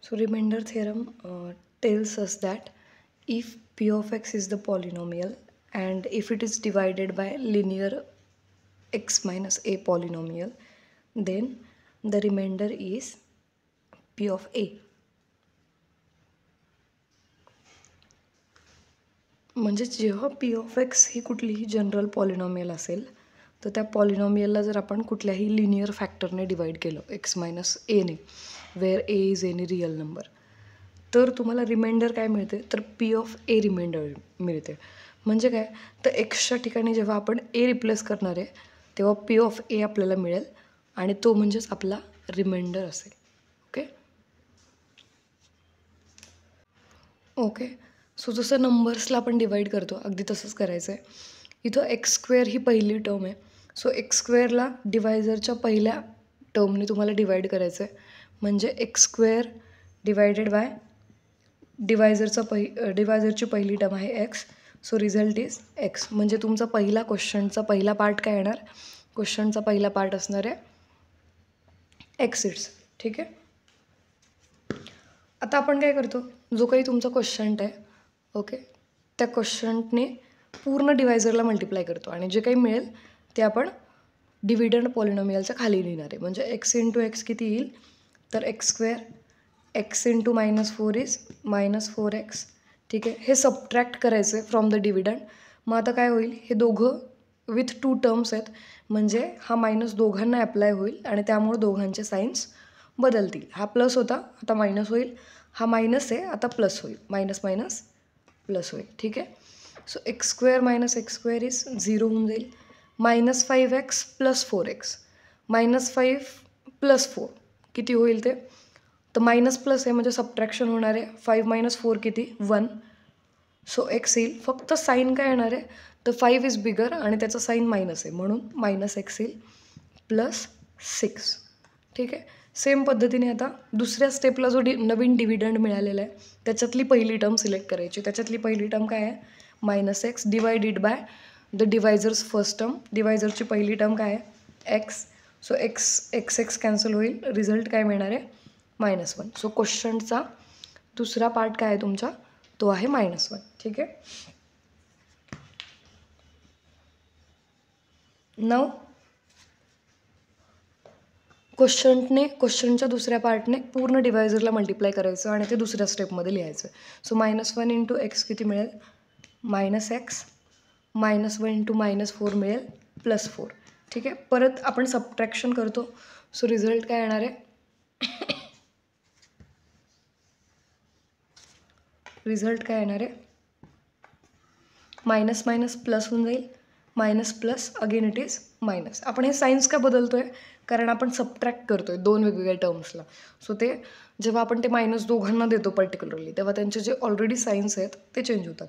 So remainder theorem tells us that if p of x is the polynomial and if it is divided by linear x minus a polynomial, then the remainder is p of a. म्हणजे जेव्हा P of x ही कुठलीही general polynomial असेल तर त्या पॉलिनॉमियलला जर आपण कुठल्याही linear फॅक्टरने डिवाइड केलं एक्स मायनस एने, where a is any real number, तर तुम्हाला रिमाइंडर काय मिळते, तर पी ऑफ ए रिमाइंडर मिळते. म्हणजे काय, तर एक्सच्या ठिकाणी जेव्हा आपण ए रिप्लेस करणार आहे तेव्हा पी ऑफ ए आपल्याला मिळेल आणि तो म्हणजेच आपला रिमाइंडर असेल. ओके. सो जसं नंबर्सला आपण डिवाईड करतो अगदी तसंच करायचं आहे. इथं एक्स स्क्वेअर ही पहिली टर्म आहे. सो एक्स स्क्वेअरला डिवायझरच्या पहिल्या टर्मने तुम्हाला डिवाईड करायचं आहे. म्हणजे एक्स स्क्वेअर डिवायडेड बाय डिवायझरची पहिली टर्म आहे x. So result is x. म्हणजे तुमचा पहिला क्वेश्चनचा पहिला पार्ट काय येणार, क्वेश्चनचा पहिला पार्ट असणार आहे एक्स इट्स. ठीक आहे. आता आपण काय करतो, जो काही तुमचा क्वेश्चंट आहे ओके, त्या क्वेश्चंटने पूर्ण डिवायझरला मल्टिप्लाय करतो आणि जे काही मिळेल ते आपण डिव्हिडंड पॉलिनॉमियलच्या खाली लिहिणार आहे. म्हणजे एक्स इंटू एक्स किती येईल, तर x square, x into -4 is -4x. ठीक आहे. हे सबट्रॅक्ट करायचं आहे फ्रॉम द डिव्हिडंड. मग आता काय होईल, हे दोघं विथ 2 टर्म्स आहेत म्हणजे हा मायनस दोघांना अप्लाय होईल आणि त्यामुळे दोघांचे साईन्स बदलतील. हा प्लस होता आता मायनस होईल, हा मायनस आहे आता प्लस होईल, मायनस मायनस प्लस होईल. ठीक आहे. So x square minus x square is 0 होऊन जाईल. -5x + 4x, -5 + 4 किती होईल ते, तर मायनस प्लस आहे म्हणजे सबट्रॅक्शन होणार आहे. 5 - 4 किती, 1. सो एक्स येईल. फक्त साईन काय येणार आहे, तर 5 इज बिगर आणि त्याचा साईन मायनस आहे म्हणून -x येईल +6. ठीक आहे. सेम पद्धतीने आता दुसऱ्या स्टेपला जो नवीन डिव्हिडंड मिळालेला आहे त्याच्यातली पहिली टर्म सिलेक्ट करायची. त्याच्यातली पहिली टर्म काय आहे, -x divided by the divisor's first term. डिवायझरची पहिली टर्म काय आहे, एक्स. सो एक्स कॅन्सल होईल, रिझल्ट काय मिळणार आहे, -1. सो क्वेश्चनचा दुसरा पार्ट काय आहे तुमचा, तो आहे -1. ठीक आहे. नाव क्वेश्चनच्या दुसऱ्या पार्टने पूर्ण डिवायझरला मल्टिप्लाय करायचं आणि ते दुसऱ्या स्टेपमध्ये लिहायचं. सो -1 इंटू एक्स किती मिळेल, -x, -1 इंटू -4 मिळेल +4. ठीक आहे. परत आपण सबट्रॅक्शन करतो. सो रिझल्ट काय येणार आहे, रिझल्ट काय येणार आहे, मायनस मायनस प्लस होऊन जाईल, minus plus again it is minus. आपण हे सायन्स का बदलतो आहे, कारण आपण सबट्रॅक्ट करतो आहे 2 वेगवेगळ्या टर्म्सला. सो ते जेव्हा आपण ते मायनस दोघांना देतो पर्टिक्युलरली तेव्हा त्यांचे जे ऑलरेडी सायन्स आहेत ते चेंज होतात.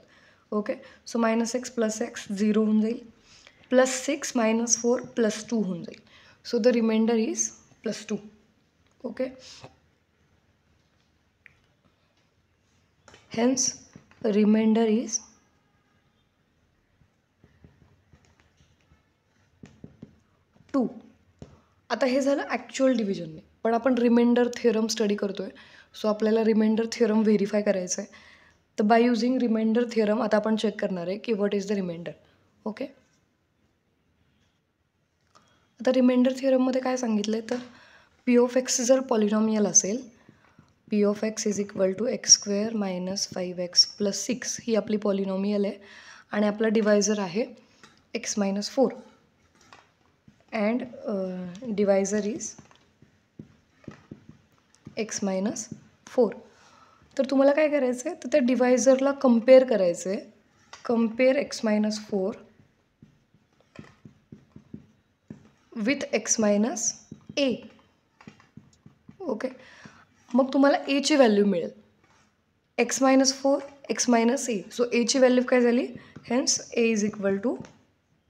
ओके. सो -x + x 0 होऊन जाईल, +6 - 4 +2 होऊन जाईल. So the remainder is +2. Okay. Hence remainder is 2. आता हे झालं ॲक्च्युअल डिव्हिजनने, पण आपण रिमाइंडर थिअरम स्टडी करतो आहे. सो आपल्याला रिमाइंडर थिअरम व्हेरीफाय करायचं आहे. तर बाय युझिंग रिमाइंडर थिअरम आता आपण चेक करणार आहे की what is the remainder. Okay. आता रिमाइंडर थिअरममध्ये काय सांगितलं आहे, तर पी ऑफ एक्स जर पॉलिनॉमियल असेल, p of x is equal to x² - 5x + 6 ही आपली पॉलिनॉमियल आहे आणि आपला डिवायझर आहे x - 4 and divisor is x - 4. तर तुम्हाला काय करायचं आहे, तर त्या डिवायझरला कम्पेअर करायचं आहे. Compare x - 4 with x - a. Okay. मग तुम्हाला एची व्हॅल्यू मिळेल, x - 4 x - a. सो एची व्हॅल्यू काय झाली, hence a is equal to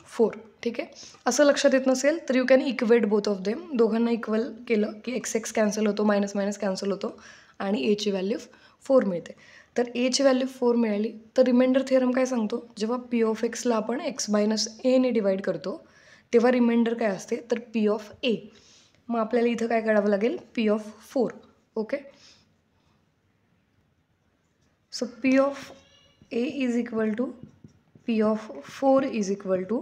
4. ठीक आहे. असं लक्षात येत नसेल तर you can equate both of them. दोघांना इक्वल केलं की x कॅन्सल होतो, मायनस कॅन्सल होतो आणि एची व्हॅल्यू 4 मिळते. तर एची व्हॅल्यू 4 मिळाली तर रिमाइंडर थिअरम काय सांगतो, जेव्हा पी ऑफ एक्सला आपण x - a ने डिवाईड करतो तेव्हा रिमाइंडर काय असते, तर पी ऑफ ए. मग आपल्याला इथं काय करावं लागेल, p of 4. Okay. So p of a is equal to p of 4 is equal to,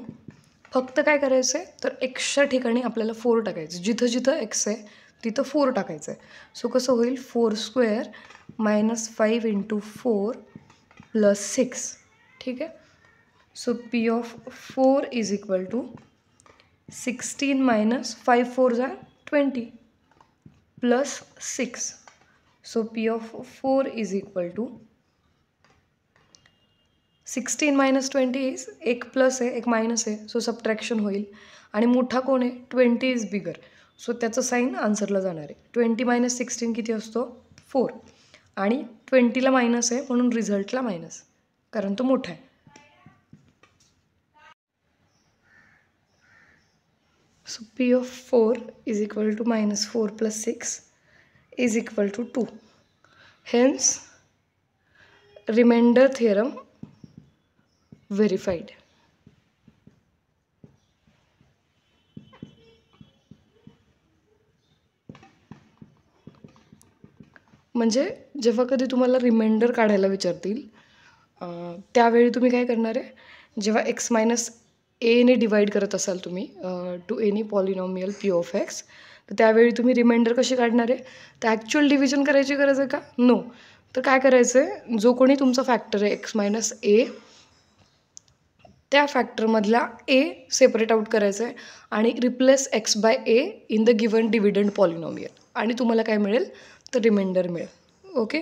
फक्त काय करायचं आहे तर एक्सच्या ठिकाणी आपल्याला 4 टाकायचं, जिथं जिथं एक्स आहे तिथं 4 टाकायचं आहे. सो कसं होईल, 4² -5 × 4 + 6. ठीक आहे. So p of 4 is equal to 16 - 5 4 = 20 + 6. So p of 4 is equal to 16 - 20 is, एक प्लस आहे एक मायनस आहे, सो सबट्रॅक्शन होईल. आणि मोठा कोण आहे, 20 इज बिगर, सो त्याचं साईन आन्सरला जाणार आहे. 20 - 16 किती असतो, 4. आणि 20ला मायनस आहे म्हणून रिझल्टला मायनस, कारण तो मोठा आहे. So p of 4 is equal to -4 + 6 is equal to 2. Hence remainder theorem verified. म्हणजे जेव्हा कधी तुम्हाला रिमाइंडर काढायला विचारतील त्यावेळी तुम्ही काय करणार आहे, जेव्हा x - aने डिवाईड करत असाल तुम्ही to any polynomial p of x, तर त्यावेळी तुम्ही रिमाइंडर कशी काढणार आहे, तर ॲक्च्युअल डिव्हिजन करायची गरज आहे का, नो. तर काय करायचं आहे, जो कोणी तुमचा फॅक्टर आहे x - a, त्या फॅक्टरमधला a सेपरेट आउट करायचं आहे आणि replace x/a in the given dividend polynomial, आणि तुम्हाला काय मिळेल तर रिमाइंडर मिळेल. ओके.